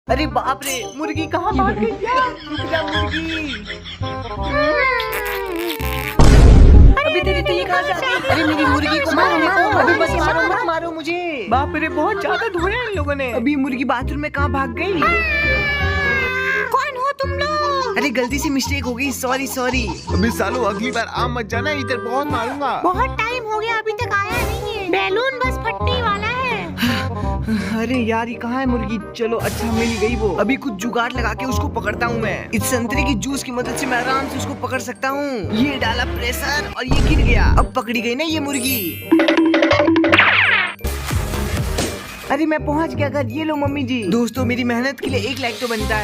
अरे बाप रे, मुर्गी कहाँ भाग गई यार? रुक जा मुर्गी। अभी तेरी तीली कहाँ जा रही? अरे मेरी मुर्गी को मारने को। अभी बस मारो मत मारो मुझे। बाप रे, बहुत ज्यादा धोया इन लोगों ने। अभी मुर्गी बाथरूम में कहाँ भाग गई? कौन हो तुम लोग? अरे गलती से मिस्टेक हो गई, सॉरी सॉरी। अबे सालो, अगली बार आ मत जाना, इधर बहुत मारूंगा। बहुत टाइम हो गया, अभी तक आया नहीं है। बैलून बस फटने वाला है। अरे यार, ये कहाँ है मुर्गी? चलो अच्छा, मिल गई वो। अभी कुछ जुगाड़ लगा के उसको पकड़ता हूँ मैं। इस संतरे की जूस की मदद से मैं आराम से उसको पकड़ सकता हूँ। ये डाला प्रेशर और ये गिर गया। अब पकड़ी गई ना ये मुर्गी। अरे मैं पहुँच गया घर। ये लो मम्मी जी। दोस्तों, मेरी मेहनत के लिए 1 लाइक तो बनता है।